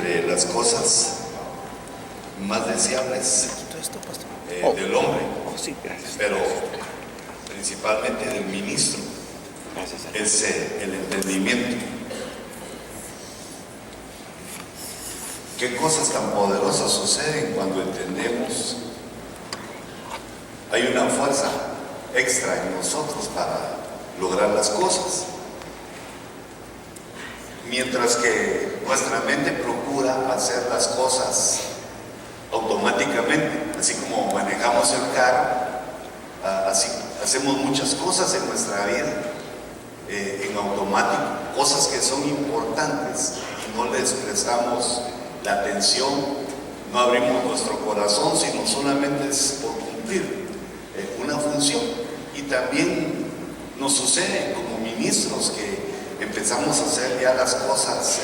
entre las cosas más deseables del hombre, pero principalmente del ministro, es el entendimiento. ¿Qué cosas tan poderosas suceden cuando entendemos? Hay una fuerza extra en nosotros para lograr las cosas. Mientras que nuestra mente procura hacer las cosas automáticamente, así como manejamos el carro, así hacemos muchas cosas en nuestra vida en automático, cosas que son importantes y no les prestamos la atención, no abrimos nuestro corazón, sino solamente es por cumplir una función. Y también nos sucede como ministros que empezamos a hacer ya las cosas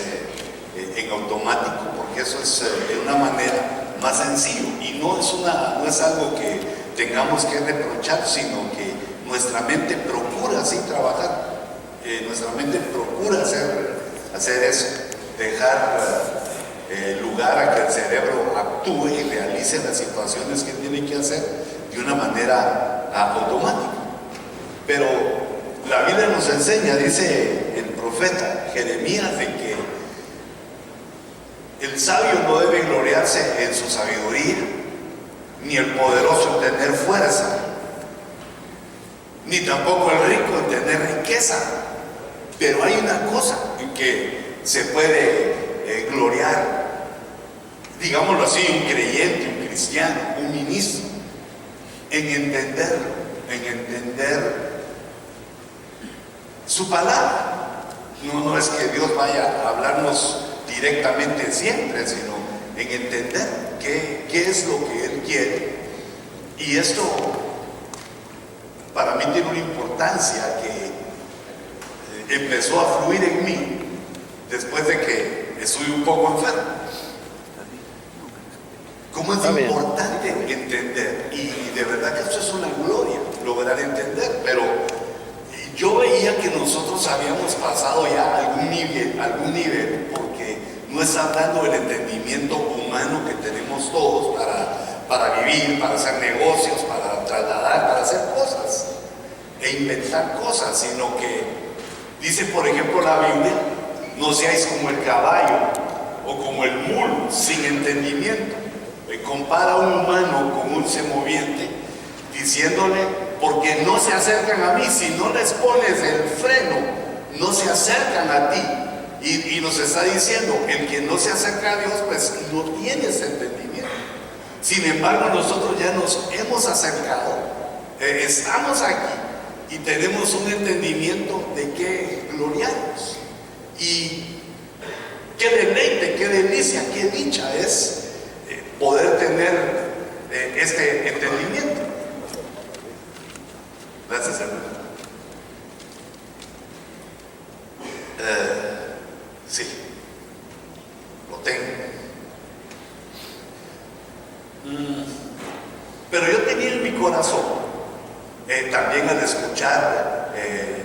en automático, porque eso es de una manera más sencillo y no es algo que tengamos que reprochar, sino que nuestra mente procura así trabajar, nuestra mente procura hacer eso, dejar lugar a que el cerebro actúe y realice las situaciones que tiene que hacer de una manera automática. Pero la Biblia nos enseña, dice el profeta Jeremías, de que el sabio no debe gloriarse en su sabiduría, ni el poderoso en tener fuerza, ni tampoco el rico en tener riqueza. Pero hay una cosa en que se puede gloriar, digámoslo así, un creyente, un cristiano, un ministro, en entender su palabra. No es que Dios vaya a hablarnos directamente siempre, sino en entender qué es lo que Él quiere. Y esto para mí tiene una importancia que empezó a fluir en mí después de que estuve un poco enfermo. Cómo es importante entender, y de verdad que esto es una gloria lograr entender, pero yo veía que nosotros habíamos pasado ya algún nivel, porque no está hablando del entendimiento humano que tenemos todos para vivir, para hacer negocios, para trasladar, para hacer cosas e inventar cosas, sino que dice, por ejemplo, la Biblia: no seáis como el caballo o como el mulo sin entendimiento. Compara a un humano con un semoviente, diciéndole: porque no se acercan a mí, si no les pones el freno, no se acercan a ti. Y nos está diciendo, el que no se acerca a Dios, pues no tiene ese entendimiento. Sin embargo, nosotros ya nos hemos acercado, estamos aquí y tenemos un entendimiento de qué gloriarnos. Y qué deleite, qué delicia, qué dicha es poder tener este entendimiento. Gracias, hermano. Sí, lo tengo. Pero yo tenía en mi corazón, también al escuchar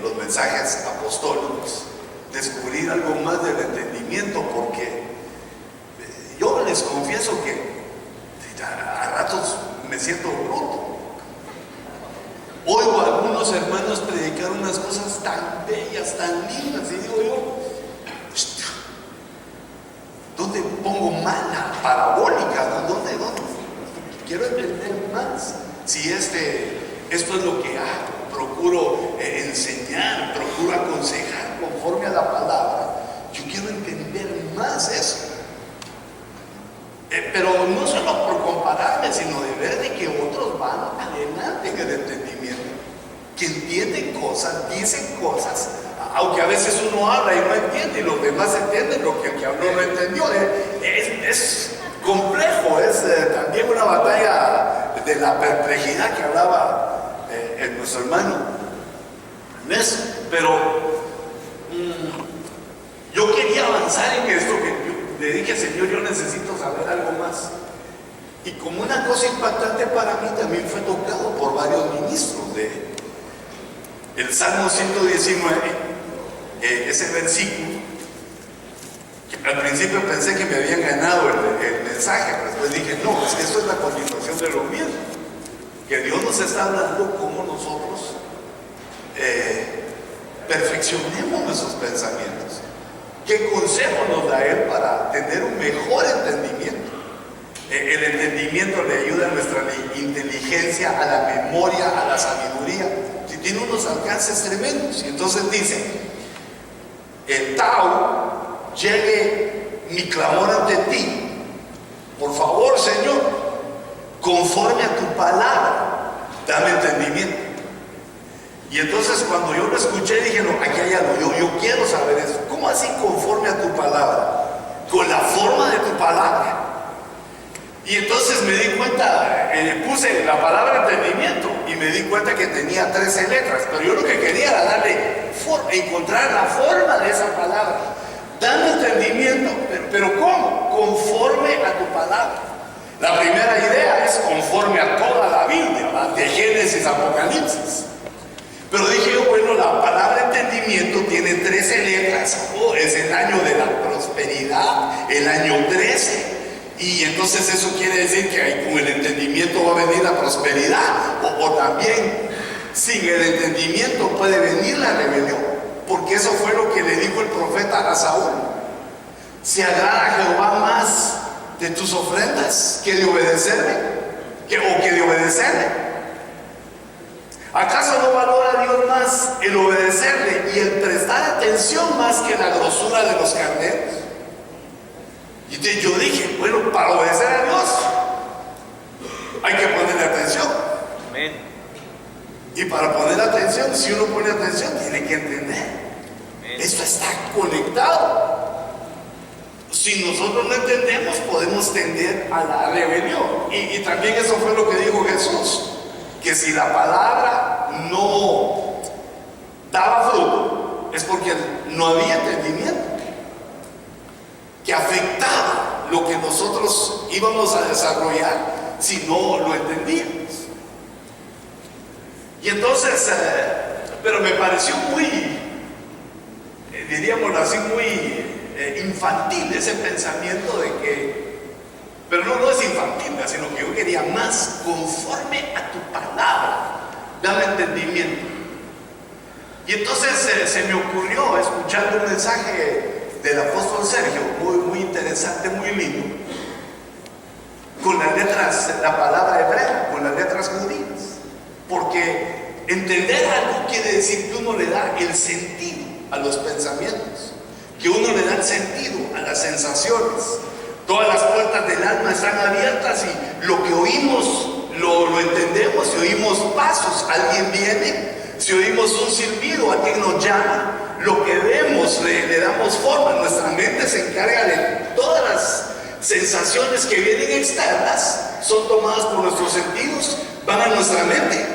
los mensajes apostólicos, descubrir algo más del entendimiento, porque yo les confieso que a ratos me siento bruto. Oigo a algunos hermanos predicar unas cosas tan bellas, tan lindas, y digo yo, ¿dónde pongo mala parabólica? ¿Dónde? Quiero entender más. Si esto es lo que hago, procuro enseñar, procuro aconsejar conforme a la palabra, yo quiero entender más eso. Pero no solo por compararme, sino de ver de que otros van adelante en el entendimiento, que entienden cosas, dicen cosas, aunque a veces uno habla y no entiende, y los demás entienden lo que el que habló no entendió. Es complejo, es también una batalla de la perplejidad que hablaba nuestro hermano Néstor. Pero yo quería avanzar en esto, que le dije: Señor, yo necesito saber algo más. Y como una cosa impactante para mí, también fue tocado por varios ministros de el Salmo 119, ese versículo, que Al principio pensé que me habían ganado el mensaje, pero después dije, no, es que esto es la continuación de lo mismo. Que Dios nos está hablando cómo nosotros perfeccionemos nuestros pensamientos. ¿Qué consejo nos da Él para tener un mejor entendimiento? El entendimiento le ayuda a nuestra inteligencia, a la memoria, a la sabiduría. Si tiene unos alcances tremendos. Y entonces dice, el Tao, llegue mi clamor ante ti. Por favor, Señor, conforme a tu palabra, dame entendimiento. Y entonces cuando yo lo escuché dije, no, aquí hay algo, yo quiero saber eso. ¿Cómo así conforme a tu palabra? Con la forma de tu palabra. Y entonces me di cuenta, puse la palabra entendimiento y me di cuenta que tenía 13 letras, pero yo lo que quería era darle forma, encontrar la forma de esa palabra. Dame entendimiento, pero ¿cómo? Conforme a tu palabra. La primera idea es conforme a toda la Biblia, ¿verdad? De Génesis a Apocalipsis. Pero dije yo, bueno, la palabra entendimiento tiene 13 letras. Oh, es el año de la prosperidad, el año 13. Y entonces eso quiere decir que ahí con el entendimiento va a venir la prosperidad. O también sin el entendimiento puede venir la rebelión. Porque eso fue lo que le dijo el profeta a Saúl. ¿Se agrada a Jehová más de tus ofrendas que de obedecerme? ¿O que de obedecerle? ¿Acaso no valora a Dios más el obedecerle y el prestar atención más que la grosura de los carneros? Y entonces yo dije, bueno, para obedecer a Dios hay que ponerle atención. Amén. Y para poner atención, si uno pone atención, tiene que entender. Amén. Esto está conectado. Si nosotros no entendemos, podemos tender a la rebelión. Y también eso fue lo que dijo Jesús. Que si la palabra no daba fruto, es porque no había entendimiento, que afectaba lo que nosotros íbamos a desarrollar si no lo entendíamos. Y entonces, pero me pareció muy, diríamos así, muy infantil ese pensamiento de que, pero no es infantil, sino que yo quería más conforme a tu palabra, dame entendimiento. Y entonces se me ocurrió escuchando un mensaje del apóstol Sergio, muy interesante, muy lindo, con las letras, la palabra hebrea, con las letras judías. Porque entender algo quiere decir que uno le da el sentido a los pensamientos, que uno le da el sentido a las sensaciones. Todas las puertas del alma están abiertas y lo que oímos lo entendemos. Si oímos pasos, alguien viene. Si oímos un silbido, alguien nos llama. Lo que vemos le damos forma. Nuestra mente se encarga de todas las sensaciones que vienen externas, son tomadas por nuestros sentidos, van a nuestra mente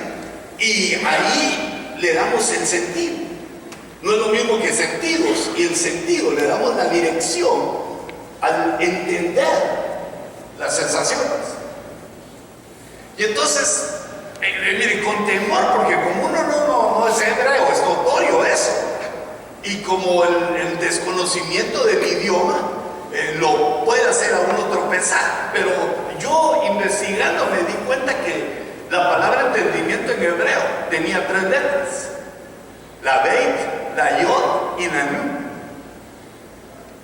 y ahí le damos el sentido. No es lo mismo que sentidos, y el sentido le damos la dirección al entender las sensaciones. Y entonces, mire, con temor, porque como uno no es hebreo, es notorio eso. Y como el desconocimiento del idioma lo puede hacer a uno tropezar. Pero yo investigando me di cuenta que la palabra entendimiento en hebreo tenía 3 letras: la Beit, la Yod y la Nun.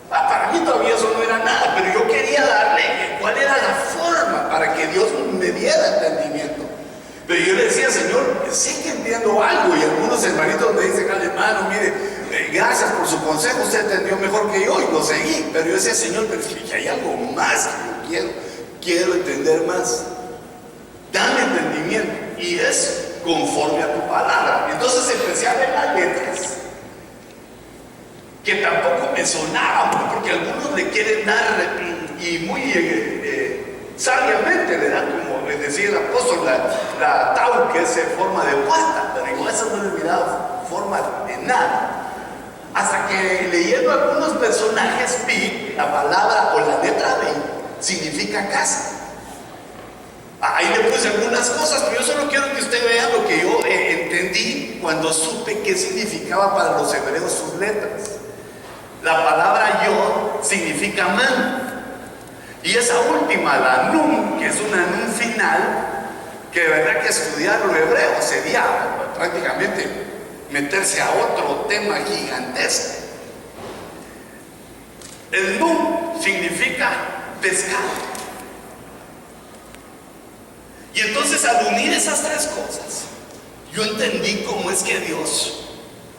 Para mí todavía eso no era nada, pero yo quería darle cuál era la forma para que Dios me diera entendimiento. Pero yo le decía, Señor, sí que entiendo algo, y algunos hermanitos me dicen, hermano, mire, gracias por su consejo, usted entendió mejor que yo, y lo seguí. Pero yo decía, Señor, pero es que hay algo más que yo quiero entender más. Dame entendimiento, y es conforme a tu palabra. Entonces empecé a ver las letras, que tampoco me sonaban, porque algunos le quieren dar, y muy sabiamente le dan, como les decía el apóstol, la tau, que es en forma de puerta, pero igual eso no le miraba forma de nada. Hasta que leyendo algunos personajes vi la palabra o la letra B significa casa. Ahí le puse algunas cosas, pero yo solo quiero que usted vea lo que yo entendí cuando supe qué significaba para los hebreos sus letras. La palabra yo significa mano. Y esa última, la nun, que es una nun final, que de verdad que estudiar lo hebreo sería prácticamente meterse a otro tema gigantesco. El nun significa pescado. Y entonces al unir esas tres cosas, yo entendí cómo es que Dios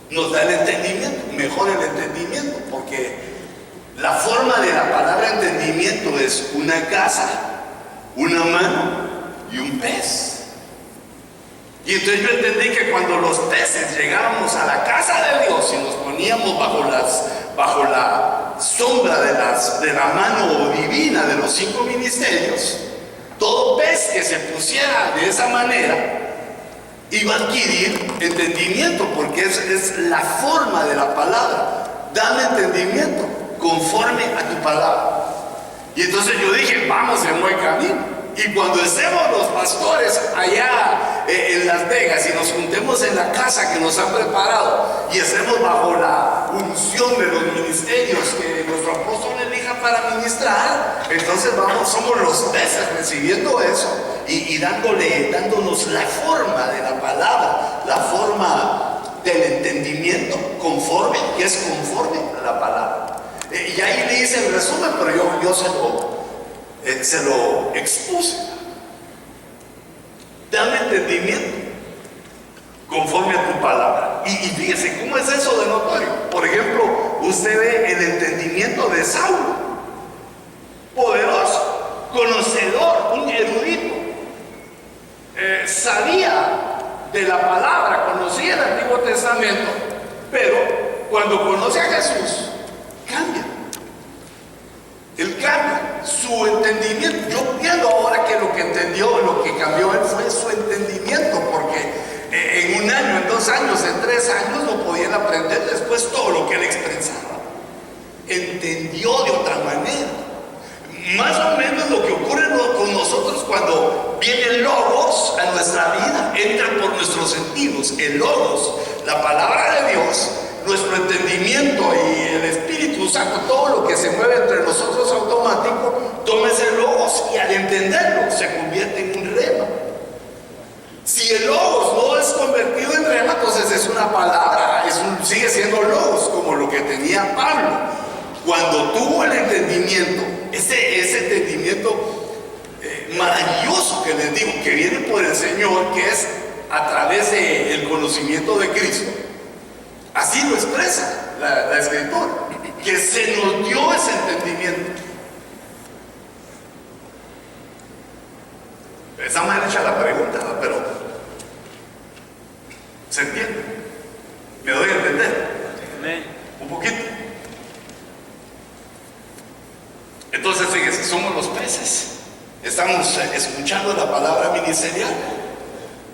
nos da el entendimiento, mejor el entendimiento, porque la forma de la palabra entendimiento es una casa, una mano y un pez. Y entonces yo entendí que cuando los peces llegábamos a la casa de Dios y nos poníamos bajo la sombra de la mano divina de los 5 ministerios, todo pez que se pusiera de esa manera iba a adquirir entendimiento, porque es la forma de la palabra. Dame entendimiento conforme a tu palabra. Y entonces yo dije, vamos en buen camino. Y cuando estemos los pastores allá en Las Vegas y nos juntemos en la casa que nos han preparado y estemos bajo la unción de los ministerios que nuestro apóstol elija para ministrar, entonces somos los peces recibiendo eso y dándonos la forma de la palabra, la forma del entendimiento que es conforme a la palabra. Y ahí le hice el resumen, pero yo se lo expuse. Dame entendimiento conforme a tu palabra. Y fíjese cómo es eso de notorio. Por ejemplo, usted ve el entendimiento de Saulo, poderoso, conocedor, un erudito, sabía de la palabra, conocía el Antiguo Testamento, pero cuando conoce a Jesús, cambia. Él cambia su entendimiento. Yo entiendo ahora que lo que entendió, lo que cambió él fue su entendimiento, porque en 1 año, en 2 años, en 3 años no podían aprender después todo lo que él expresaba. Entendió de otra manera. Más o menos lo que ocurre con nosotros cuando viene el logos a nuestra vida, entra por nuestros sentidos. El logos, la palabra de Dios, nuestro entendimiento y el Espíritu Santo, todo lo que se mueve entre nosotros automático, toma ese logos y al entenderlo se convierte en un rema. Si el logos no es convertido en rema, entonces es una palabra, sigue siendo logos, como lo que tenía Pablo. Cuando tuvo el entendimiento, ese entendimiento maravilloso que les digo, que viene por el Señor, que es a través del conocimiento de Cristo. Así lo expresa la Escritura, que se nos dio ese entendimiento. Está mal hecha la pregunta, ¿no? Pero ¿se entiende? ¿Me doy a entender? Un poquito. Entonces, fíjense, somos los peces. Estamos escuchando la palabra ministerial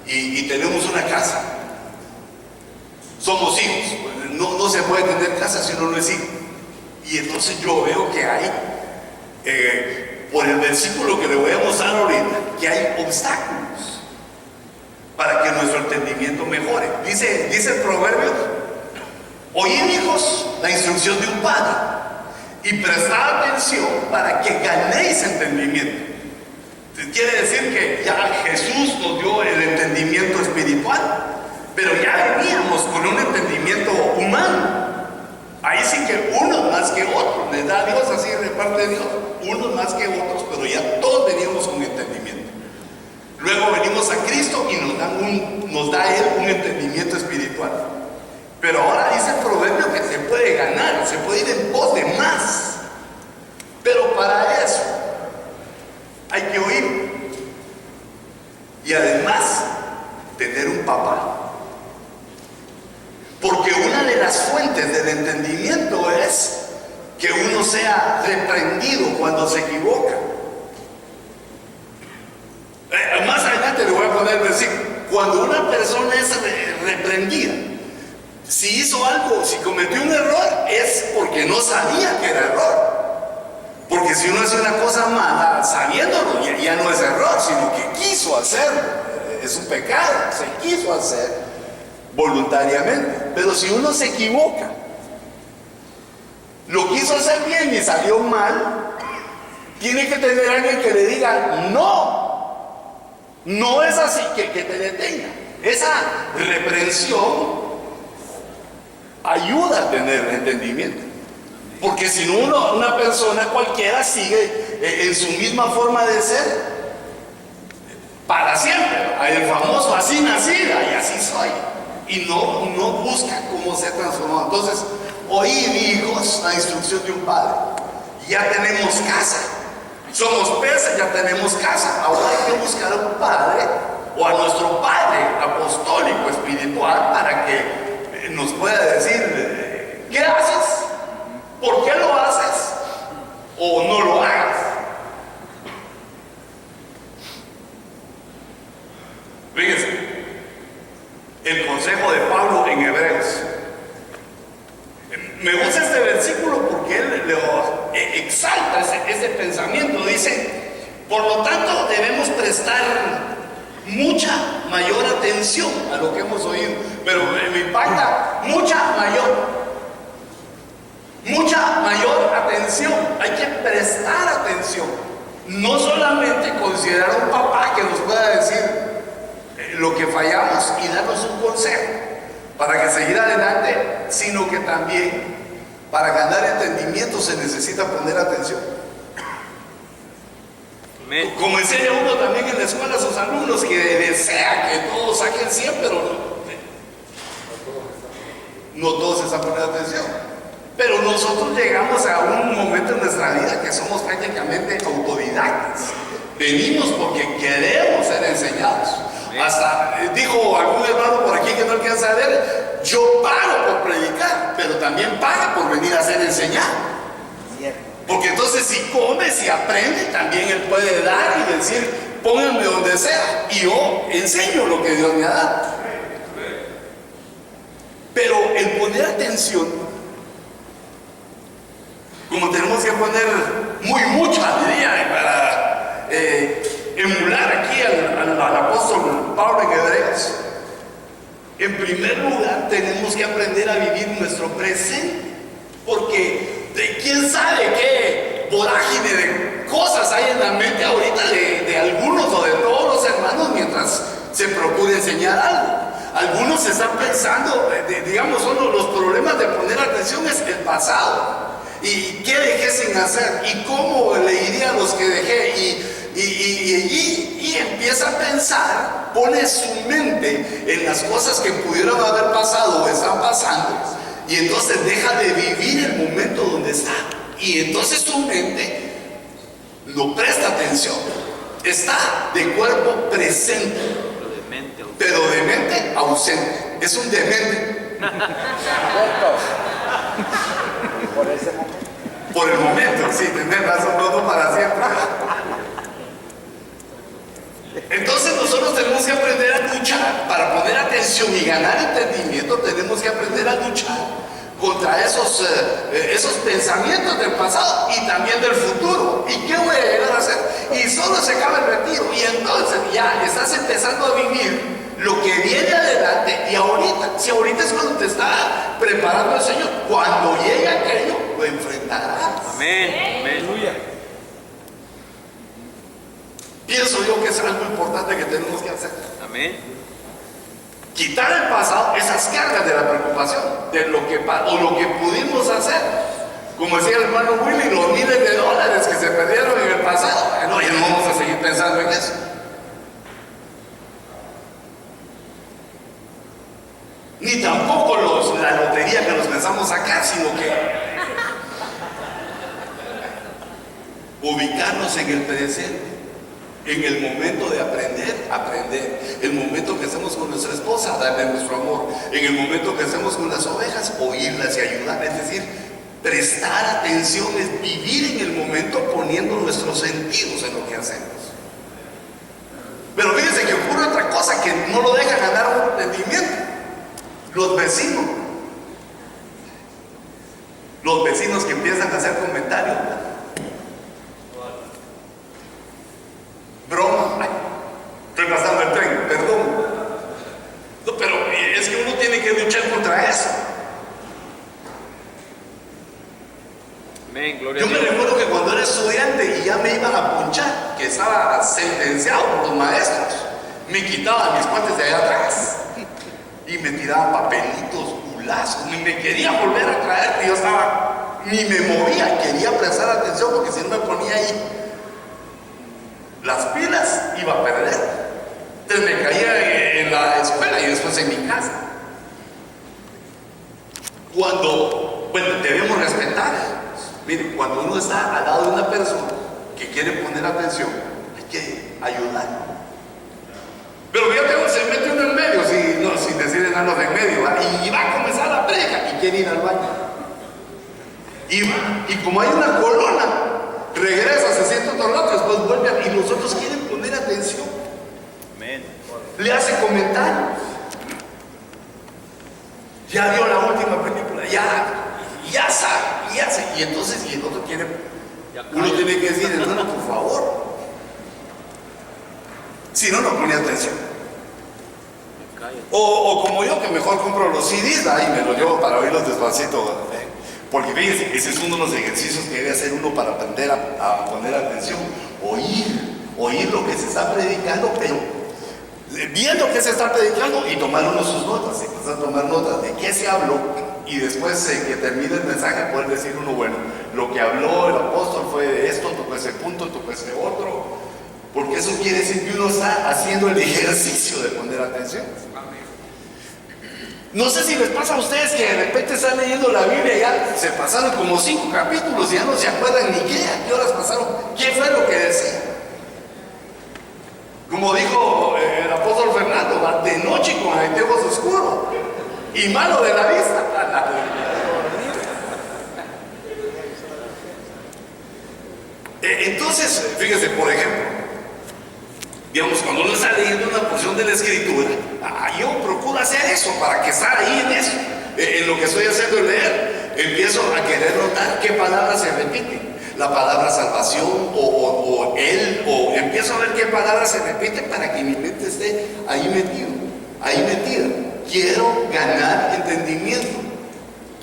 y tenemos una casa. Somos hijos. No se puede tener casa si uno no es hijo. Y entonces yo veo que hay, por el versículo que le voy a mostrar ahorita, que hay obstáculos para que nuestro entendimiento mejore. Dice el proverbio: oíd, hijos, la instrucción de un padre, y prestad atención para que ganéis entendimiento. Quiere decir que ya Jesús nos dio el entendimiento espiritual, pero ya veníamos con un entendimiento humano. Ahí sí que unos más que otros, les da Dios, así reparte Dios, unos más que otros, pero ya todos veníamos con entendimiento. Luego venimos a Cristo y nos da Él un entendimiento espiritual. Pero ahora dice el proverbio que se puede ganar, se puede ir en pos de más. Pero para eso hay que oír. Y además, tener un papá. Porque una de las fuentes del entendimiento es que uno sea reprendido cuando se equivoca. Más adelante le voy a poner el versículo. Cuando una persona es reprendida, si hizo algo, si cometió un error, es porque no sabía que era error. Porque si uno hace una cosa mala, sabiéndolo, ya no es error, sino que quiso hacerlo. Es un pecado, se quiso hacer voluntariamente. Pero si uno se equivoca, lo quiso hacer hacer bien y salió mal, tiene que tener alguien que le diga, no es así, que te detenga. Esa reprensión ayuda a tener entendimiento. Porque si no, una persona cualquiera sigue en su misma forma de ser para siempre. El famoso así nacida y así soy. Y no busca cómo ser transformado. Entonces, oíd, hijos, la instrucción de un padre. Ya tenemos casa. Somos peces, ya tenemos casa. Ahora hay que buscar a un padre o a nuestro padre apostólico espiritual para que nos pueda decir, ¿qué haces? ¿Por qué lo haces? O no lo hagas. Fíjense, el consejo de Pablo en Hebreos. Me gusta este versículo porque él exalta ese pensamiento. Dice, por lo tanto debemos prestar mucha mayor atención a lo que hemos oído. Pero me impacta, mucha mayor atención. Hay que prestar atención. No solamente considerar a un papá que nos pueda decir lo que fallamos y darnos un consejo para que seguir adelante, sino que también para ganar entendimiento se necesita poner atención. Como enseña uno también en la escuela a sus alumnos, que desea que todos saquen 100, pero no todos están poniendo atención. Pero nosotros llegamos a un momento en nuestra vida que somos prácticamente autodidactas. Venimos porque queremos ser enseñados. Hasta dijo algún hermano por aquí que no alcanza a ver, yo pago por predicar, pero también paga por venir a ser enseñado. Porque entonces si come, si aprende, también él puede dar y decir, pónganme donde sea y yo enseño lo que Dios me ha dado. Pero el poner atención, como tenemos que poner mucha, diría, para emular aquí al apóstol Pablo en Hebreos, en primer lugar tenemos que aprender a vivir nuestro presente, porque quién sabe qué vorágine de cosas hay en la mente ahorita de algunos o de todos los hermanos mientras se procura enseñar algo. Algunos están pensando, digamos, los problemas de poner atención es el pasado. ¿Y qué dejé sin hacer? ¿Y cómo le iría a los que dejé? Y empieza a pensar, pone su mente en las cosas que pudieron haber pasado o están pasando, y entonces deja de vivir el momento donde está. Y entonces su mente no presta atención. Está de cuerpo presente, pero de mente ausente. Es un demente. Por el momento, sí, tenés razón, no para siempre. Entonces nosotros tenemos que aprender a luchar. Para poner atención y ganar entendimiento, tenemos que aprender a luchar contra esos pensamientos del pasado y también del futuro. ¿Y qué voy a llegar a hacer? Y solo se acaba el retiro. Y entonces ya estás empezando a vivir lo que viene adelante. Y ahorita, si ahorita es cuando te está preparando el Señor, cuando llegue aquello, lo enfrentarás. Amén. Aleluya. Pienso yo que es algo importante que tenemos que hacer. Amén. Quitar el pasado, esas cargas de la preocupación, de lo que pudimos hacer. Como decía el hermano Willy, los miles de dólares que se perdieron en el pasado. No, ya no vamos a seguir pensando en eso. Ni tampoco la lotería que nos pensamos sacar, sino que ubicarnos en el presente. En el momento de aprender. El momento que hacemos con nuestra esposa, darle nuestro amor. En el momento que hacemos con las ovejas, oírlas y ayudar. Es decir, prestar atención es vivir en el momento poniendo nuestros sentidos en lo que hacemos. Pero fíjense que ocurre otra cosa que no lo deja ganar un entendimiento. Los vecinos. Los vecinos que empiezan a hacer comentarios. Broma, ay, estoy pasando el tren, perdón. No, pero es que uno tiene que luchar contra eso. Amén, gloria Yo a me Dios. recuerdo que cuando era estudiante y ya me iban a ponchar, que estaba sentenciado por los maestros, me quitaban mis cuates de allá atrás y me tiraban papelitos, culazos, ni me querían volver a traer, que yo estaba, ni me movía, quería prestar atención porque si no me ponía ahí las pilas iba a perder. Entonces me caía en la escuela y después en mi casa. Cuando, bueno, debemos respetar. Mire, cuando uno está al lado de una persona que quiere poner atención, hay que ayudar. Pero fíjate, se mete uno en medio, sin decir nada de en medio, ¿va? Y va a comenzar la predica y quiere ir al baño. Y como hay una colona, regresa, se sienta otro lado, después vuelve y los otros quieren poner atención. Amén. Le hace comentarios. Ya vio la última película, ya sabe, ya sé. Y entonces, y el otro quiere, uno tiene que decir, hermano, por favor. Si no, no pone atención. O como yo, que mejor compro los CDs y me los llevo para oírlos despacito. Porque fíjense, ese es uno de los ejercicios que debe hacer uno para aprender a poner atención. Oír lo que se está predicando, pero viendo que se está predicando y tomar uno sus notas, empezar a tomar notas de qué se habló y después que termine el mensaje poder decir uno, bueno, lo que habló el apóstol fue de esto, tocó ese punto, tocó ese otro, porque eso quiere decir que uno está haciendo el ejercicio de poner atención. No sé si les pasa a ustedes que de repente están leyendo la Biblia y ya se pasaron como 5 capítulos y ya no se acuerdan ni a qué horas pasaron, qué fue lo que decía. Como dijo el apóstol Fernando, va de noche con anteojos oscuros y malo de la vista. Entonces, fíjese, por ejemplo, digamos, cuando uno está leyendo una porción de la escritura, yo procuro hacer eso para que estar ahí en eso, en lo que estoy haciendo es leer. Empiezo a querer notar qué palabras se repiten. La palabra salvación o empiezo a ver qué palabras se repiten para que mi mente esté ahí metida. Quiero ganar entendimiento,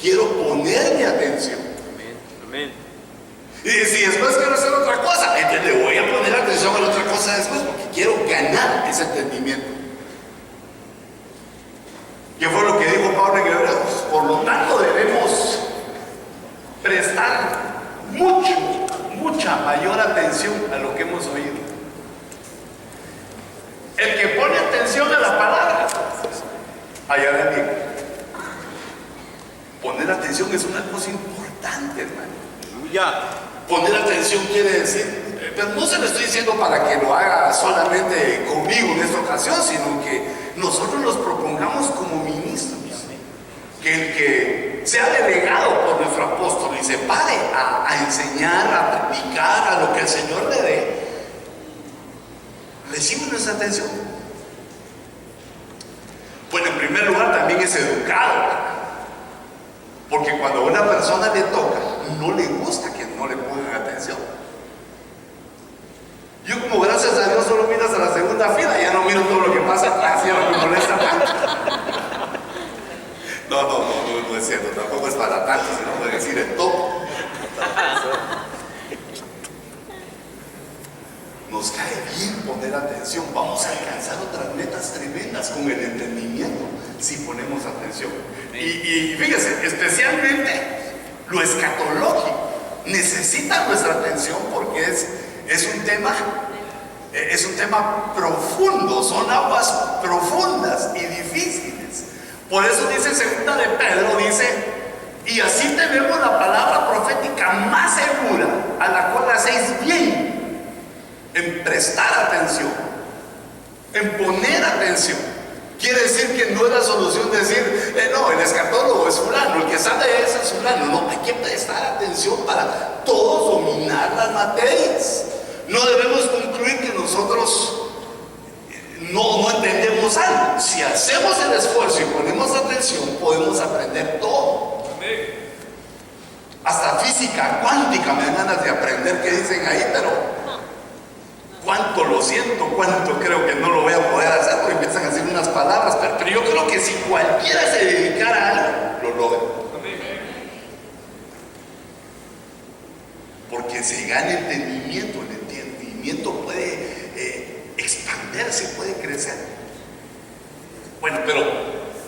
quiero ponerme atención. Amén. Amén. Y si después quiero hacer otra cosa, entonces le voy a poner atención a la otra cosa después porque quiero ganar ese entendimiento. ¿Qué fue lo que dijo Pablo en Hebreos? Por lo tanto debemos prestar mucha mayor atención a lo que hemos oído. El que pone atención a la palabra, allá ven bien. Poner atención es una cosa importante, hermano. Aleluya. Poner atención quiere decir, pero no se lo estoy diciendo para que lo haga solamente conmigo en esta ocasión, sino que nosotros nos propongamos como ministros, que el que sea delegado por nuestro apóstol y se pare a enseñar, a predicar, a lo que el Señor le dé, recibe nuestra atención. Bueno, en primer lugar también es educado, porque cuando a una persona le toca, no le gusta que no le pongan atención. Yo, como gracias a Dios solo miras a la segunda fila, ya no miro todo lo que pasa atrás, ya no me molesta tanto. No es cierto, tampoco es para tanto, sino puede decir el todo. Nos cae bien poner atención, vamos a alcanzar otras metas tremendas con el entendimiento si ponemos atención. Y fíjese, especialmente lo escatológico necesita nuestra atención porque es un tema profundo, son aguas profundas y difíciles. Por eso dice segunda de Pedro, dice, y así tenemos la palabra profética más segura, a la cual hacéis bien en prestar atención, en poner atención. Quiere decir que no es la solución decir, no, el escatólogo es fulano, el que sabe es fulano. No, hay que prestar atención para todos dominar las materias. No debemos concluir que nosotros no entendemos algo. Si hacemos el esfuerzo y ponemos atención, podemos aprender todo. Hasta física cuántica me dan ganas de aprender qué dicen ahí, pero cuánto lo siento, cuánto creo que no lo voy a poder hacer porque empiezan a decir unas palabras, pero yo creo que si cualquiera se dedicara a algo, lo logra. porque se gana entendimiento. El entendimiento puede expandirse, puede crecer. Bueno, pero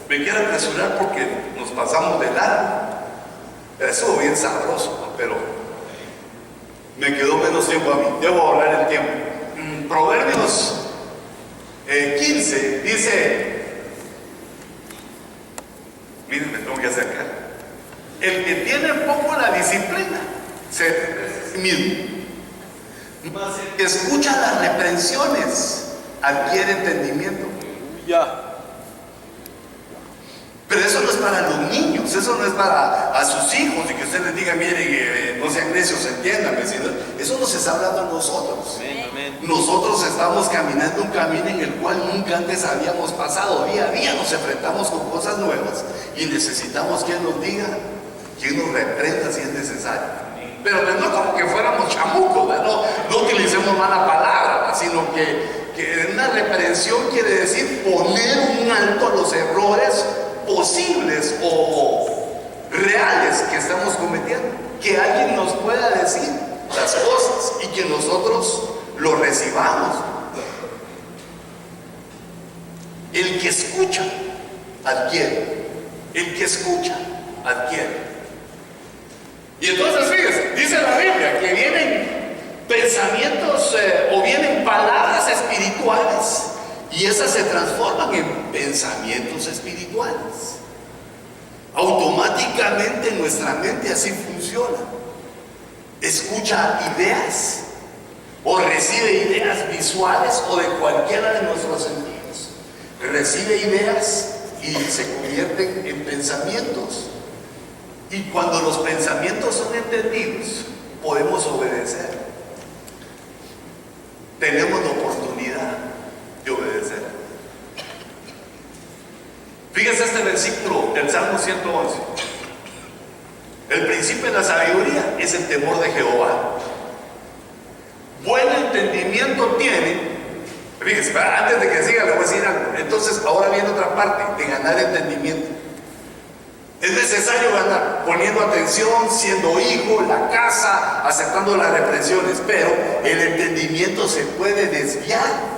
me quiero apresurar porque nos pasamos de largo. Estuvo bien sabroso, ¿no? Pero me quedó menos tiempo a mí. Debo ahorrar el tiempo. Proverbios 15 dice, miren, me tengo que acercar. El que tiene poco la disciplina se sí mismo, mas el que escucha las reprensiones adquiere entendimiento. Ya. Pero eso no es para los niños, eso no es para a sus hijos y que usted les diga, miren, no sean necios, entiéndanme, sino eso nos está hablando a nosotros. Amén, amén. Nosotros estamos caminando un camino en el cual nunca antes habíamos pasado. Día a día nos enfrentamos con cosas nuevas y necesitamos quien nos diga, quien nos reprenda si es necesario. Pero no como que fuéramos chamucos, no utilicemos mala palabra, sino que una reprensión quiere decir poner un alto a los errores posibles o reales que estamos cometiendo, que alguien nos pueda decir las cosas y que nosotros lo recibamos. El que escucha adquiere, el que escucha adquiere. Y entonces fíjese, dice la Biblia que vienen pensamientos o vienen palabras espirituales y esas se transforman en pensamientos espirituales. Automáticamente nuestra mente así funciona. Escucha ideas o recibe ideas visuales o de cualquiera de nuestros sentidos. Recibe ideas y se convierten en pensamientos. Y cuando los pensamientos son entendidos, podemos obedecer. Tenemos la oportunidad de obedecer. Fíjense este versículo del Salmo 111. El principio de la sabiduría es el temor de Jehová. Buen entendimiento tiene. Fíjense, antes de que siga le voy a decir algo. Entonces ahora viene otra parte de ganar entendimiento. Es necesario ganar poniendo atención, siendo hijo, la casa, aceptando las reprensiones, pero el entendimiento se puede desviar.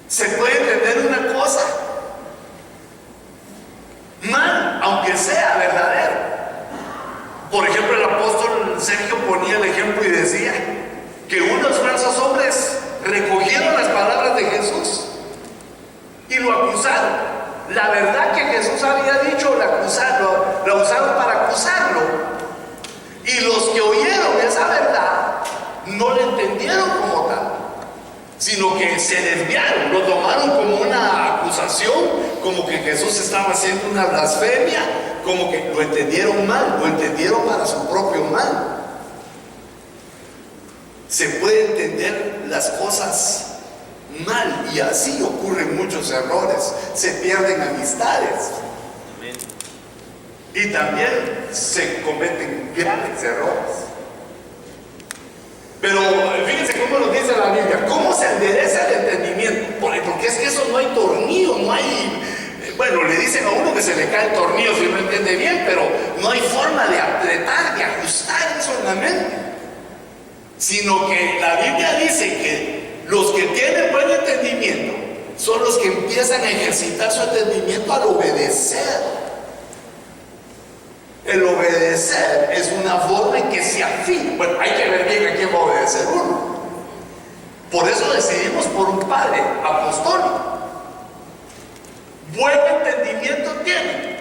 Se puede entender una cosa mal, aunque sea verdadero. Por ejemplo, el apóstol Sergio ponía el ejemplo y decía que unos falsos hombres recogieron las palabras de Jesús y lo acusaron. La verdad que Jesús había dicho la usaron para acusarlo. Y los que oyeron esa verdad no la entendieron como tal, sino que se desviaron, lo tomaron como una acusación, como que Jesús estaba haciendo una blasfemia, como que lo entendieron mal, lo entendieron para su propio mal. Se puede entender las cosas mal y así ocurren muchos errores, se pierden amistades. Amén. Y también se cometen grandes errores. Pero fíjense cómo nos dice la Biblia, cómo se endereza el entendimiento, porque es que eso no hay tornillo, no hay, bueno, le dicen a uno que se le cae el tornillo si no entiende bien, pero no hay forma de apretar, de ajustar eso en la mente, sino que la Biblia dice que los que tienen buen entendimiento son los que empiezan a ejercitar su entendimiento al obedecer. El obedecer es una forma en que se afina. Bueno, hay que ver bien a quién va a obedecer uno. Por eso decidimos por un padre apostólico. Buen entendimiento tienen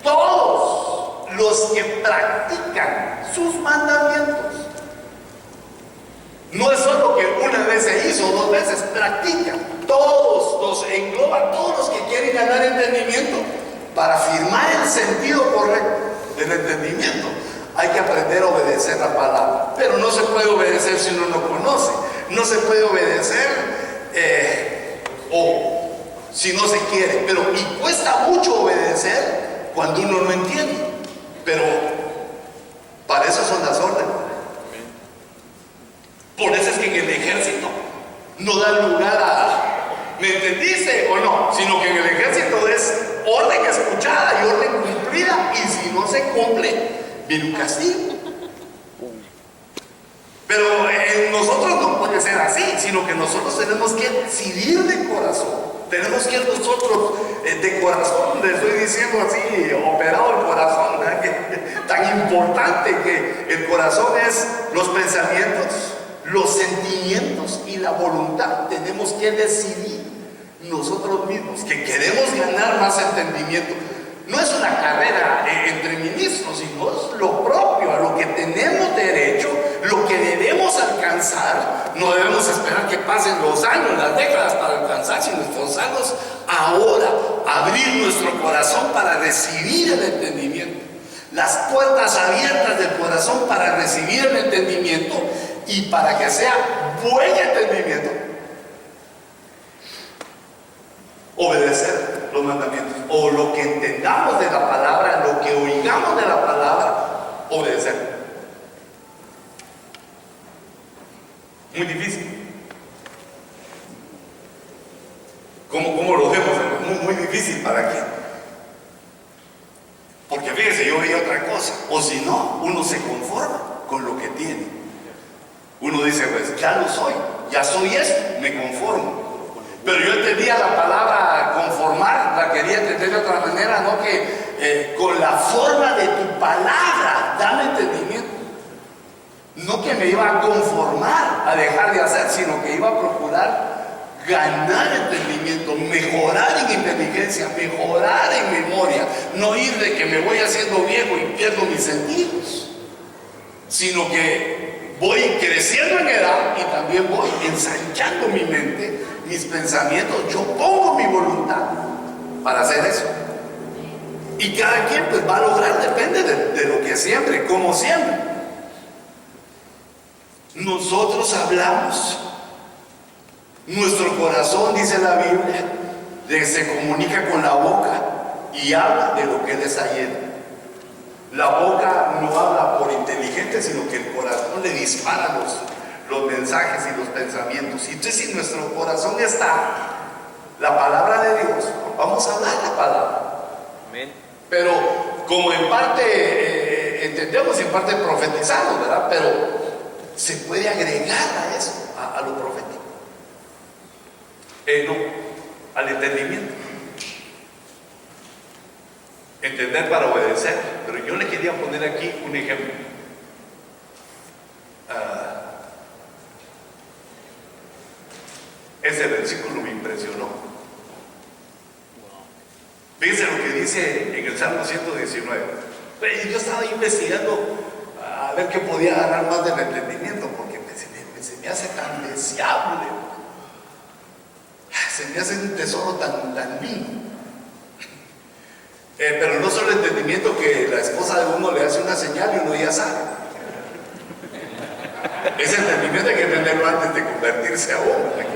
todos los que practican sus mandamientos. No es solo que una vez se hizo, 2 veces, practican. Todos los engloba, todos los que quieren ganar entendimiento para afirmar el sentido correcto del entendimiento. Hay que aprender a obedecer la palabra, pero no se puede obedecer si uno no conoce. No se puede obedecer o si no se quiere, pero y cuesta mucho obedecer cuando uno no entiende. Pero para eso son las órdenes. Por eso es que en el ejército no dan lugar a ¿me entendiste o no? Sino que en el ejército es orden escuchada y orden cumplida, y si no se cumple, viene un castigo. Pero en nosotros no puede ser así, sino que nosotros tenemos que decidir de corazón. Tenemos que nosotros de corazón, le estoy diciendo así, operado el corazón, ¿verdad? Tan importante que el corazón es los pensamientos, los sentimientos y la voluntad. Tenemos que decidir nosotros mismos que queremos ganar más entendimiento. No es una carrera entre ministros, sino es lo propio, a lo que tenemos derecho, lo que debemos alcanzar. No debemos esperar que pasen los años, las décadas para alcanzar, sino esforzarnos ahora, abrir nuestro corazón para recibir el entendimiento. Las puertas abiertas del corazón para recibir el entendimiento y para que sea buen entendimiento. Obedecer los mandamientos, o lo que entendamos de la palabra, lo que oigamos de la palabra, obedecer. Muy difícil. ¿Cómo lo vemos? Muy difícil. ¿Para qué? Porque fíjese, yo veía otra cosa. O si no, uno se conforma con lo que tiene. Uno dice, pues ya lo soy, ya soy esto, me conformo. Pero yo entendía la palabra conformar, la quería entender de otra manera, no que con la forma de tu palabra, dame entendimiento. No que me iba a conformar a dejar de hacer, sino que iba a procurar ganar entendimiento, mejorar en inteligencia, mejorar en memoria, no ir de que me voy haciendo viejo y pierdo mis sentidos, sino que voy creciendo en edad y también voy ensanchando mi mente, mis pensamientos. Yo pongo mi voluntad para hacer eso. Y cada quien pues va a lograr, depende de lo que siembre, como siempre. Nosotros hablamos. Nuestro corazón, dice la Biblia, se comunica con la boca y habla de lo que él está lleno. La boca no habla por inteligente, sino que el corazón le dispara los mensajes y los pensamientos. Y entonces, si en nuestro corazón está la palabra de Dios, vamos a hablar la palabra. Amén. Pero como en parte entendemos y en parte profetizamos, ¿verdad? Pero se puede agregar a eso, a lo profético. No, al entendimiento. Entender para obedecer. Pero yo le quería poner aquí un ejemplo. Ese versículo me impresionó. Fíjense lo que dice en el Salmo 119. Yo estaba investigando a ver qué podía ganar más del entendimiento, porque se me hace tan deseable. Se me hace un tesoro tan lindo. Pero no solo el entendimiento que la esposa de uno le hace una señal y uno ya sabe. Ese entendimiento hay que tenerlo antes de convertirse a uno.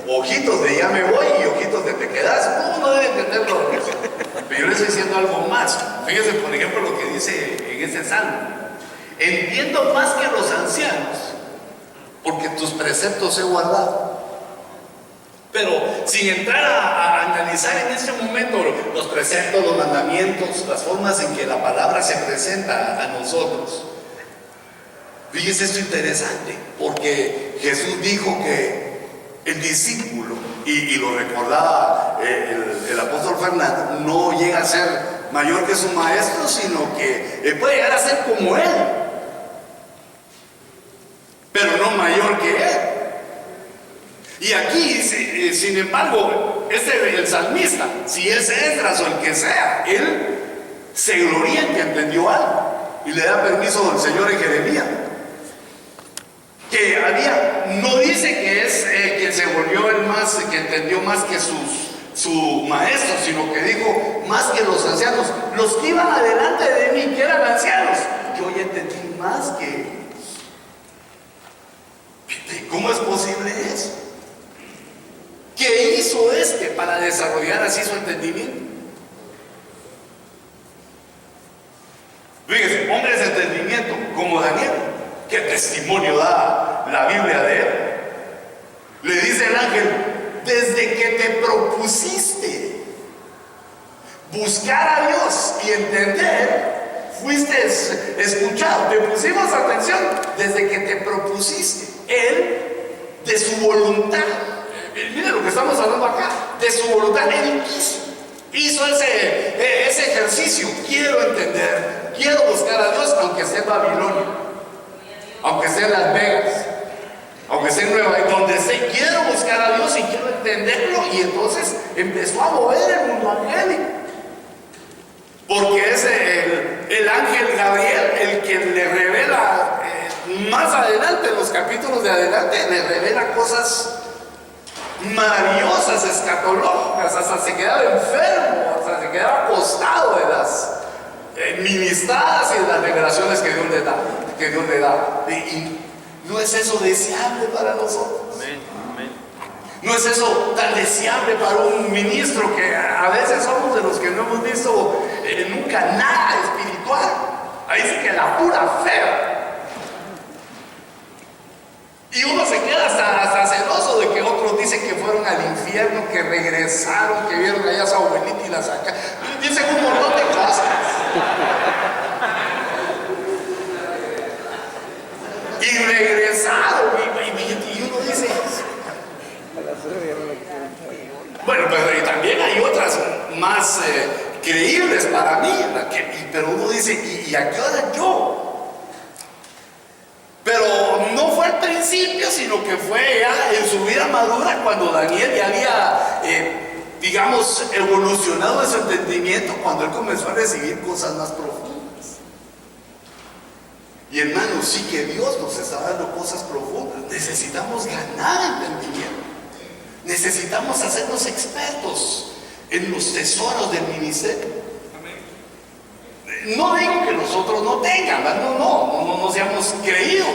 Ojitos de ya me voy y ojitos de te quedas. Uno debe entenderlo. Pero yo les estoy diciendo algo más. Fíjense, por ejemplo, lo que dice en ese salmo. Entiendo más que los ancianos, porque tus preceptos he guardado. Pero sin entrar a analizar en este momento los preceptos, los mandamientos, las formas en que la palabra se presenta a nosotros. Fíjense esto interesante, porque Jesús dijo que el discípulo, y lo recordaba el apóstol Fernando, no llega a ser mayor que su maestro, sino que puede llegar a ser como él, pero no mayor que él. Y aquí, sin embargo, el salmista, si es Esdras o el que sea, él se gloria en que entendió algo y le da permiso al Señor en Jeremías. Que no dice que es que se volvió el más, que entendió más que su maestro, sino que dijo más que los ancianos, los que iban adelante de mí, que eran ancianos. Yo ya entendí más que ellos. ¿Cómo es posible eso? ¿Qué hizo para desarrollar así su entendimiento? Fíjense, hombres de entendimiento como Daniel, ¿qué testimonio da la Biblia de él? Le dice el ángel, desde que te propusiste buscar a Dios y entender, fuiste escuchado, te pusimos atención desde que te propusiste. Él, de su voluntad, mire lo que estamos hablando acá, de su voluntad, Él hizo ese ejercicio. Quiero entender, quiero buscar a Dios, aunque sea en Babilonia, aunque sea en Las Vegas, aunque sea en Nueva York, donde esté, quiero buscar a Dios y quiero entenderlo. Y entonces empezó a mover el mundo angélico, porque es el ángel Gabriel el que le revela, más adelante, en los capítulos de adelante, le revela cosas maravillosas, escatológicas. Hasta se quedaba enfermo, hasta se quedaba acostado de las ministradas y de las revelaciones que Dios le da. Y no es eso deseable para nosotros. Amén. Amén. No es eso tan deseable para un ministro, que a veces somos de los que no hemos visto nunca nada espiritual. Ahí sí que la pura fe. Y uno se queda hasta celoso de que otros dicen que fueron al infierno, que regresaron, que vieron allá a su abuelita y la sacaron. Dicen un montón de cosas. Y regresaron. Y uno dice... Bueno, pero y también hay otras más creíbles para mí, pero uno dice, ¿y a qué hora yo? Pero no fue al principio, sino que fue ya en su vida madura, cuando Daniel ya había, digamos, evolucionado en su entendimiento, cuando él comenzó a recibir cosas más profundas. Y hermanos, sí que Dios nos está dando cosas profundas. Necesitamos ganar entendimiento. Necesitamos hacernos expertos en los tesoros del ministerio. No digo que nosotros no tengan, no seamos creídos,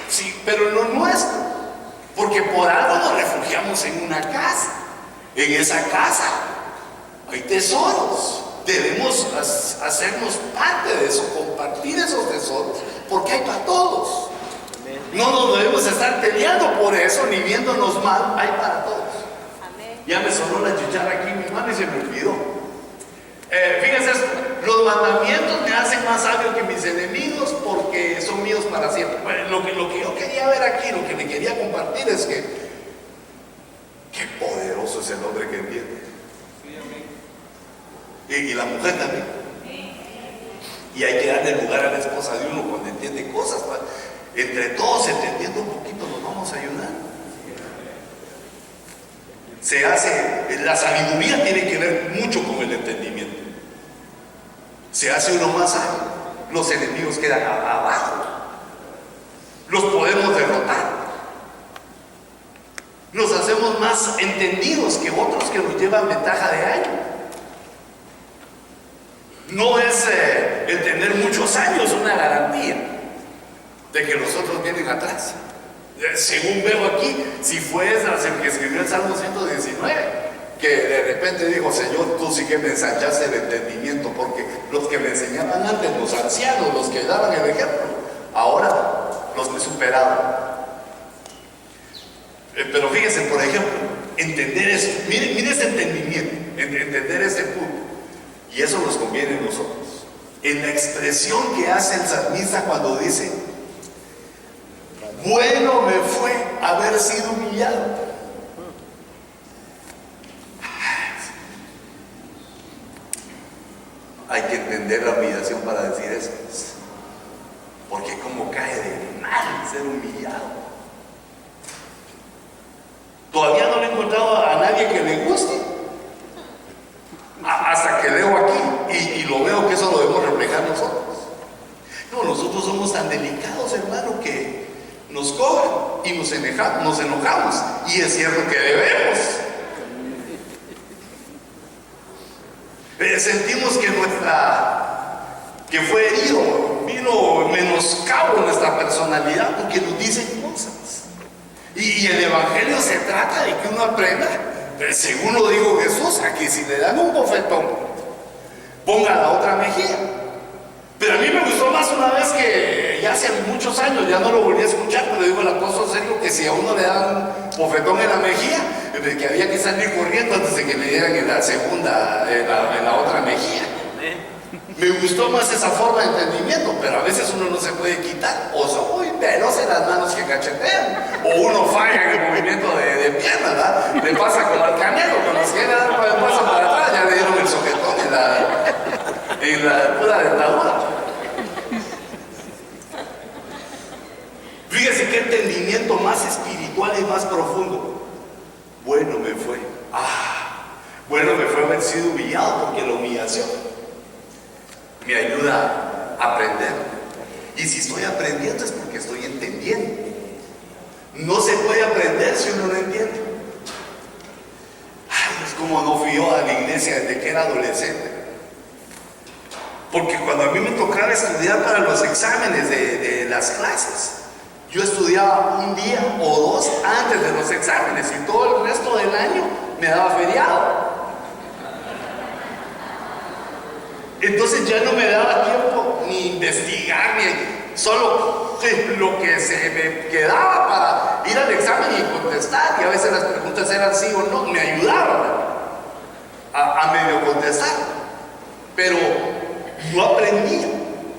sí, pero en lo nuestro, porque por algo nos refugiamos en una casa. En esa casa hay tesoros. Debemos hacernos parte de eso, compartir esos tesoros, porque hay para todos. No nos debemos estar peleando por eso, ni viéndonos mal. Hay para todos. Amén. Ya me sonó la chicharra aquí en mi mano y se me olvidó. Fíjense esto: los mandamientos me hacen más sabio que mis enemigos, porque son míos para siempre. Bueno, lo que yo quería ver aquí, lo que le quería compartir es que qué poderoso es el hombre que entiende. Y la mujer también. Y hay que darle lugar a la esposa de uno cuando entiende cosas. Entre todos, entendiendo un poquito, nos vamos a ayudar. La sabiduría tiene que ver mucho con el entendimiento. Se hace uno más sabio, los enemigos quedan abajo, los podemos derrotar, nos hacemos más entendidos que otros que nos llevan ventaja de año. No es el tener muchos años una garantía de que los otros vienen atrás. Según veo aquí, si fue Esdras el que escribió el Salmo 119, que de repente dijo: Señor, tú sí que me ensanchaste el entendimiento, porque los que me enseñaban antes, los ancianos, los que daban el ejemplo, ahora los me superaron. Pero fíjense, por ejemplo, entender eso, mire ese entendimiento, entender ese punto, y eso nos conviene a nosotros. En la expresión que hace el salmista cuando dice: bueno me fue haber sido humillado. Hay que entender la humillación para decir eso, porque como cae de mal ser humillado. Todavía no le he encontrado a nadie que le guste, hasta que leo aquí y lo veo que eso lo debemos reflejar nosotros. No, nosotros somos tan delicados, hermano, que nos cogen y nos enojamos, y es cierto que debemos. Sentimos que fue herido, vino menoscabo nuestra personalidad, porque nos dicen cosas. Y el evangelio se trata de que uno aprenda, según lo dijo Jesús, a que si le dan un bofetón, ponga la otra mejilla. Pero a mí me gustó más una vez, que ya hace muchos años, ya no lo volví a escuchar, pero digo el apóstol Sergio que si a uno le dan un bofetón en la mejilla, que había que salir corriendo antes de que le dieran en la segunda, en la otra mejilla. Me gustó más esa forma de entendimiento, pero a veces uno no se puede quitar. O son muy veloces en las manos que cachetean, o uno falla en el movimiento de piernas, ¿verdad? Le pasa como al Canelo, cuando se quiere dar un paso para atrás, ya le dieron el soquetón en la pura dentadura. Fíjese qué entendimiento más espiritual y más profundo. Bueno me fue. Bueno me fue haber sido humillado, porque la humillación me ayuda a aprender. Y si estoy aprendiendo es porque estoy entendiendo. No se puede aprender si uno no entiende. Es como no fui yo a la iglesia desde que era adolescente. Porque cuando a mí me tocaba estudiar para los exámenes de las clases, yo estudiaba un día o dos antes de los exámenes y todo el resto del año me daba feriado. Entonces ya no me daba tiempo ni investigar, ni solo lo que se me quedaba para ir al examen y contestar. Y a veces las preguntas eran sí o no, me ayudaban a medio contestar. Pero no aprendía,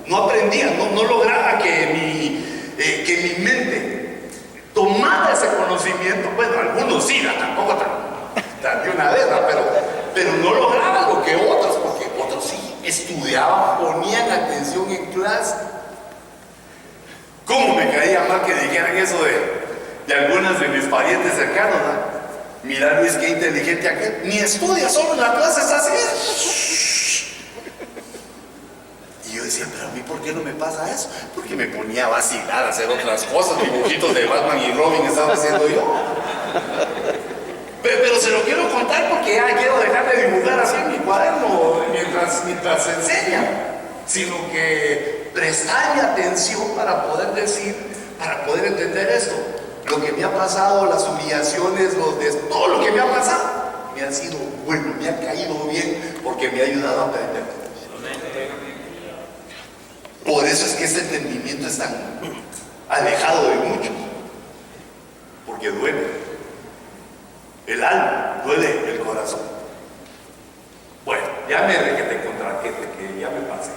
no lograba que mi mente tomara ese conocimiento. Bueno, algunos sí, tampoco tan de una vez, pero no lograba lo que otros, porque otros sí estudiaban, ponían atención en clase. ¿Cómo me caía mal que dijeran eso de algunas de mis parientes cercanos, ¿no? Mira, Luis, qué inteligente aquel, ni estudia, solo en la clase está así. Y yo decía, pero a mí, ¿por qué no me pasa eso? Porque me ponía a vacilar, a hacer otras cosas, dibujitos de Batman y Robin estaba haciendo yo. Pero se lo quiero contar porque ya quiero dejar de dibujar así en mi cuaderno mientras enseña, sino que prestarle atención para poder decir, para poder entender esto. Lo que me ha pasado, las humillaciones, todo lo que me ha pasado, me ha sido bueno, me ha caído bien, porque me ha ayudado a aprender. Por eso es que este entendimiento es tan alejado de muchos, porque duele. El alma, duele el corazón. Bueno, ya me requete contra que ya me pasé.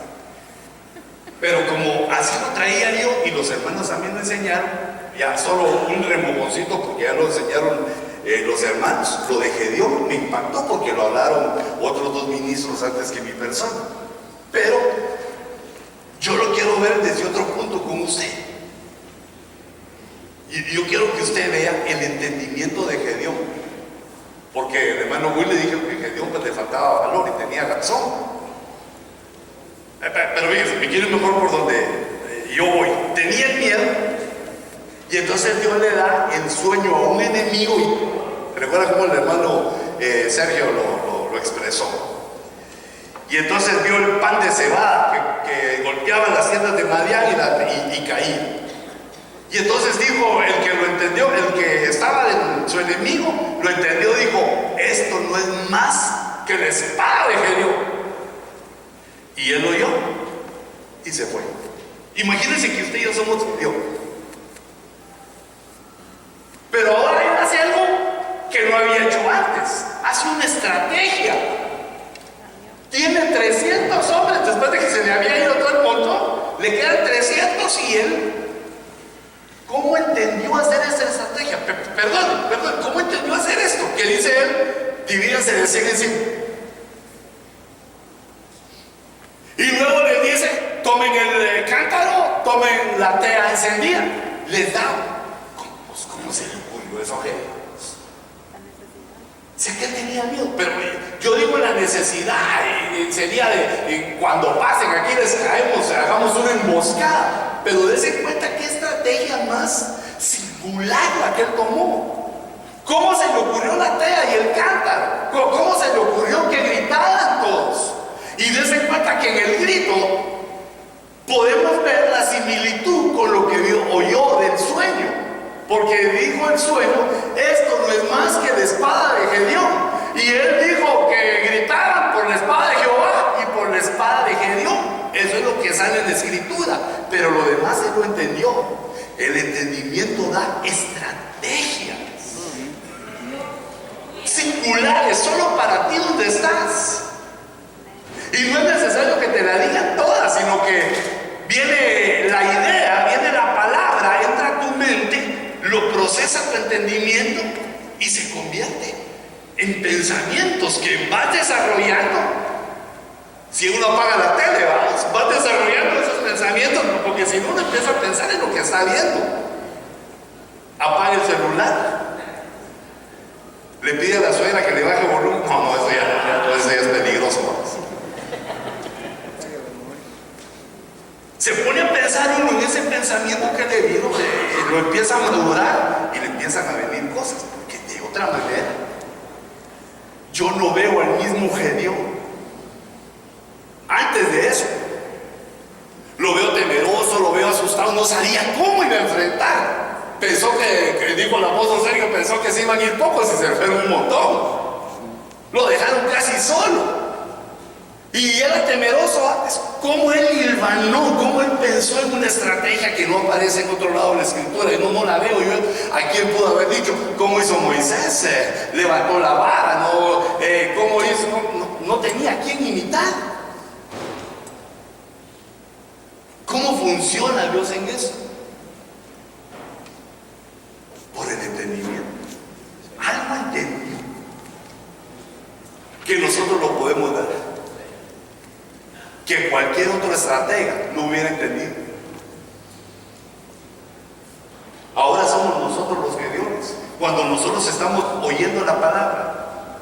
Pero como así lo traía yo y los hermanos también me enseñaron, ya solo un remojoncito porque ya lo enseñaron los hermanos, lo de Gedeón me impactó porque lo hablaron otros dos ministros antes que mi persona. Pero yo lo quiero ver desde otro punto con usted. Y yo quiero que usted vea el entendimiento de Gedeón. Porque el hermano Will le dijo que Gedeón pues, le faltaba valor y tenía razón. Pero fíjense, me quiero mejor por donde yo voy. Tenía miedo y entonces Dios le da el sueño a un enemigo. Y recuerda cómo el hermano Sergio lo expresó. Y entonces vio el pan de cebada que golpeaba las tiendas de Madián y caía. Y entonces dijo, el que lo entendió, el que estaba en su enemigo, lo entendió, dijo, esto no es más que la espada de Gedeón. Y él lo oyó y se fue. Imagínense que usted y yo somos Gedeón. Pero ahora él hace algo que no había hecho antes. Hace una estrategia. Tiene 300 hombres, después de que se le había ido todo el montón, le quedan 300 y él, ¿cómo entendió hacer esta estrategia? Perdón, ¿cómo entendió hacer esto? Que dice él, divídanse de 100 en 100. Y luego les dice, tomen el cántaro, tomen la tea encendida. Les da. ¿Cómo se le ocurrió eso a Gedeón? Sé que él tenía miedo, pero yo digo la necesidad, sería de cuando pasen aquí les caemos, hagamos una emboscada. Pero dense cuenta qué estrategia más singular la que él tomó. ¿Cómo se le ocurrió la tea y el cántaro? ¿Cómo se le ocurrió que gritaran todos? Y dense cuenta que en el grito podemos ver la similitud con lo que oyó del sueño. Porque dijo el sueño, esto no es más que la espada de Gedeón. Y él dijo que gritaran por la espada de Jehová y por la espada de Gedeón. Eso es lo que sale en la escritura. Pero lo demás él lo entendió. El entendimiento da estrategias singulares, solo para ti donde estás. Y no es necesario que te la digan todas, sino que viene la idea, viene la palabra, entra a tu mente, lo procesa tu entendimiento y se convierte en pensamientos que vas desarrollando. Si uno apaga la tele, vas desarrollando esos pensamientos, porque si no, uno empieza a pensar en lo que está viendo. Apaga el celular, le pide a la suegra que le baje el volumen. No, eso ya es peligroso, vamos. Se pone a pensar uno en ese pensamiento que le vino, lo empieza a madurar y le empiezan a venir cosas, porque de otra manera yo no veo al mismo Gedeón. Antes de eso lo veo temeroso, lo veo asustado, no sabía cómo iba a enfrentar. Pensó que dijo el apóstol Sergio, pensó que se iban a ir pocos y se fueron un montón. Lo dejaron casi solo. Y era temeroso antes. Cómo él hilvanó, cómo él pensó en una estrategia que no aparece en otro lado de la escritura. Y no la veo yo. ¿A quién pudo haber dicho? ¿Cómo hizo Moisés? Levantó la vara. ¿Cómo hizo? No tenía a quién imitar. ¿Cómo funciona Dios en eso? Por el entendimiento. Algo entendió que nosotros lo podemos dar, que cualquier otro estratega no hubiera entendido. Ahora somos nosotros los Gedeones. Cuando nosotros estamos oyendo la palabra,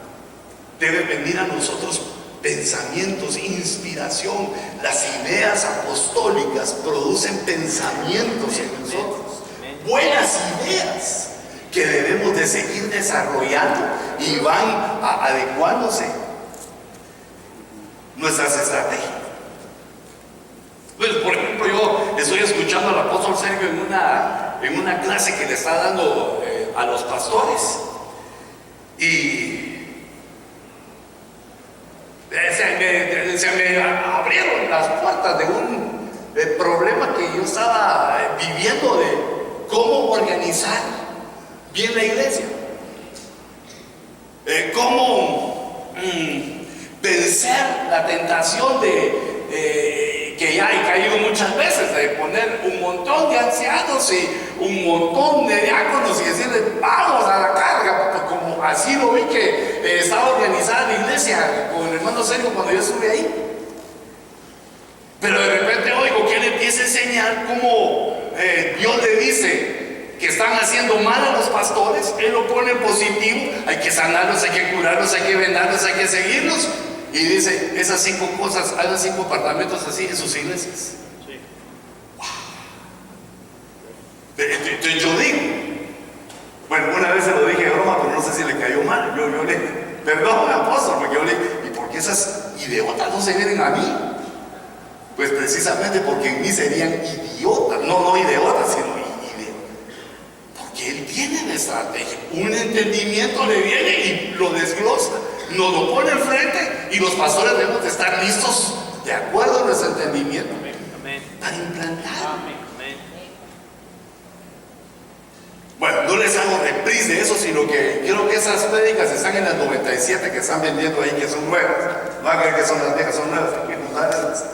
debe venir a nosotros pensamientos, inspiración. Las ideas apostólicas producen pensamientos en nosotros, buenas ideas que debemos de seguir desarrollando y van adecuándose nuestras estrategias. Pues, por ejemplo, yo estoy escuchando al apóstol Sergio en una clase que le está dando a los pastores, y se me abrieron las puertas de un problema que yo estaba viviendo, de cómo organizar bien la iglesia, cómo vencer la tentación que ya he caído muchas veces, de poner un montón de ancianos y un montón de diáconos y decirles vamos a la carga, porque como así lo vi que estaba organizada la iglesia con el hermano Sergio cuando yo estuve ahí. Pero de repente oigo que él empieza a enseñar cómo Dios le dice que están haciendo mal a los pastores. Él lo pone en positivo: hay que sanarlos, hay que curarlos, hay que vendarlos, hay que seguirlos. Y dice esas 5 cosas, hagan 5 apartamentos así en sus iglesias. Sí. Wow. Entonces yo digo, bueno, una vez se lo dije de broma, pero no sé si le cayó mal. Yo le dije, perdón, apóstol, porque yo le dije, ¿y por qué esas idiotas no se vienen a mí? Pues precisamente porque en mí serían idiotas, no idiotas, sino idiotas. Porque él tiene la estrategia, un entendimiento le viene y lo desglosa, nos lo pone enfrente, y los pastores debemos de estar listos de acuerdo a nuestro entendimiento. Amén. Para implantar. Amén. Bueno, no les hago reprise de eso, sino que quiero que esas prédicas están en las 97 que están vendiendo ahí, que son nuevas. No hagan que son las viejas, son nuevas.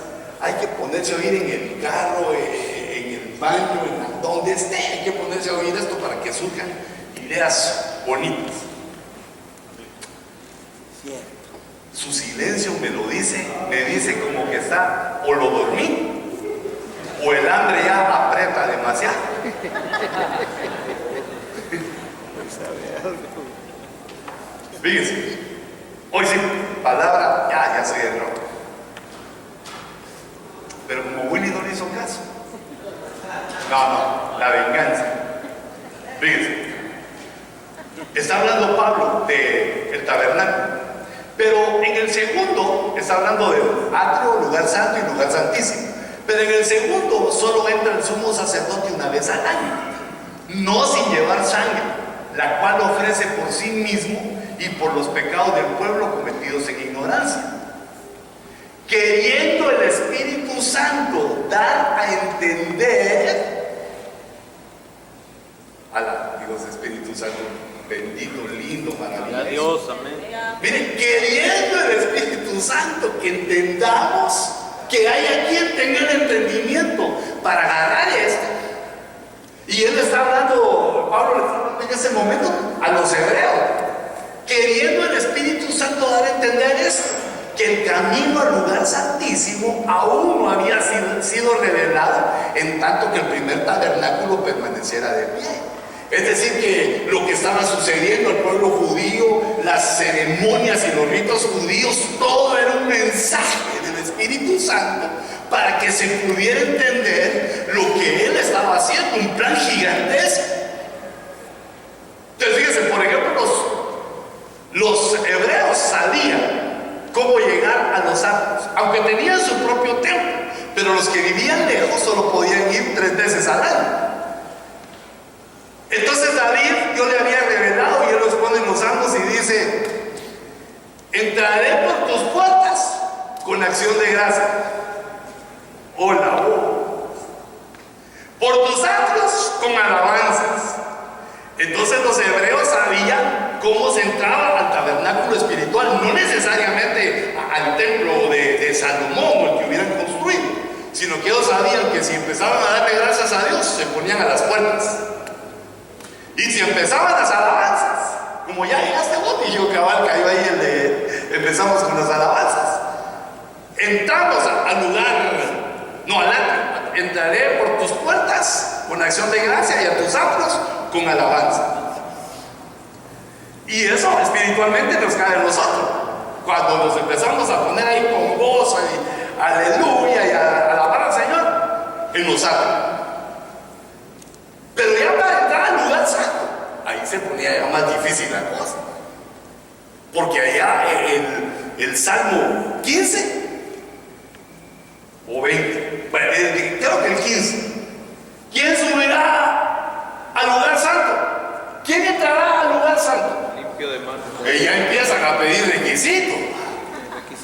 Hay que ponerse a oír en el carro, en el baño, donde esté. Hay que ponerse a oír esto para que surjan ideas bonitas. Su silencio me dice como que está, o lo dormí, o el hambre ya aprieta demasiado. Fíjense, hoy sí, palabra, ya soy el rojo. Pero como Willy no le hizo caso. No, la venganza. Fíjense, está hablando Pablo del tabernáculo, pero en el segundo está hablando del atrio, lugar santo y lugar santísimo. Pero en el segundo solo entra el sumo sacerdote una vez al año, no sin llevar sangre, la cual ofrece por sí mismo y por los pecados del pueblo cometidos en ignorancia, queriendo el Espíritu Santo dar a entender, Dios Espíritu Santo, bendito, lindo, Gloria a maravilloso. Dios, amén. Miren, queriendo el Espíritu Santo que entendamos, que haya quien tenga el entendimiento para agarrar esto. Y él está hablando, Pablo le está hablando en ese momento a los hebreos, queriendo el Espíritu Santo dar a entender esto, que el camino al lugar santísimo aún no había sido revelado, en tanto que el primer tabernáculo permaneciera de pie. Es decir, que lo que estaba sucediendo al pueblo judío, las ceremonias y los ritos judíos, todo era un mensaje del Espíritu Santo para que se pudiera entender lo que él estaba haciendo, un plan gigantesco. Entonces fíjense, por ejemplo, los hebreos sabían cómo llegar a los atrios, aunque tenían su propio templo, pero los que vivían lejos solo podían ir 3 veces al año. Entonces David, Dios le había revelado, y él los pone en los salmos y dice: entraré por tus puertas con acción de gracia. Hola, por tus atrios con alabanzas. Entonces los hebreos sabían cómo se entraba al tabernáculo espiritual, no necesariamente al templo de Salomón o el que hubieran construido, sino que ellos sabían que si empezaban a darle gracias a Dios, se ponían a las puertas. Y si empezaban las alabanzas, como ya llegaste vos, y yo cabal cayó ahí el de empezamos con las alabanzas. Entramos al lugar, no al atrio. Entraré por tus puertas con acción de gracia y a tus atrios con alabanza. Y eso espiritualmente nos cae a nosotros. Cuando nos empezamos a poner ahí con gozo y aleluya y a alabar al Señor, Él nos abre. Pero ya para entrar al lugar santo, ahí se ponía ya más difícil la cosa. Porque allá el Salmo 15 o 20, bueno, creo que el 15. ¿Quién subirá al lugar santo? ¿Quién entrará al lugar santo? Limpio de manos. Y ya empiezan a pedir requisitos.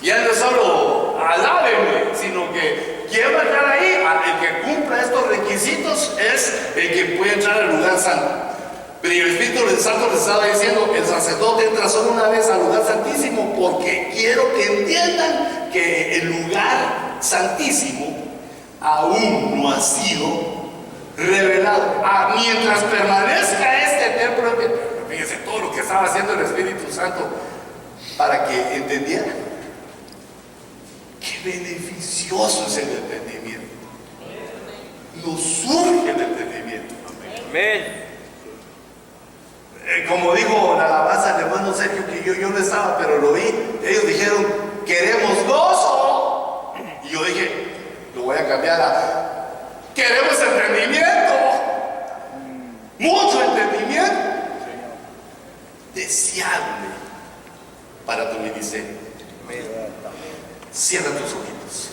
Ya no es solo alábenme, sino que ¿quién va a entrar ahí? El que cumpla estos requisitos es el que puede entrar al lugar santo. Pero el Espíritu Santo les estaba diciendo: el sacerdote entra solo una vez al lugar santísimo, porque quiero que entiendan que el lugar santísimo aún no ha sido revelado. Mientras permanezca este templo, fíjense todo lo que estaba haciendo el Espíritu Santo para que entendieran. Qué beneficioso es el entendimiento. Nos surge el entendimiento. Amén. Como dijo la alabanza del hermano Sergio, que yo no estaba, pero lo vi. Ellos dijeron: queremos gozo. Y yo dije: lo voy a cambiar a queremos entendimiento. Mucho entendimiento. Deseable para tu ministerio. Cierra tus ojitos.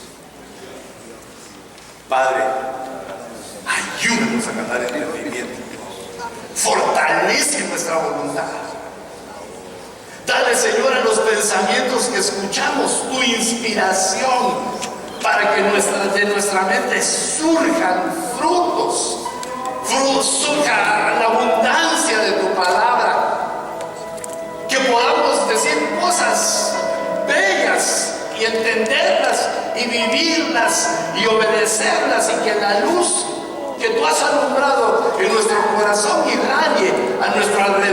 Padre, ayúdanos a ganar el entendimiento. Fortalece nuestra voluntad. Dale, Señor, a los pensamientos que escuchamos tu inspiración, para que de nuestra mente surjan frutos, surja la abundancia de tu palabra, que podamos decir cosas bellas y entenderlas y vivirlas y obedecerlas, y que la luz que tú has alumbrado en nuestro corazón irradie a nuestro alrededor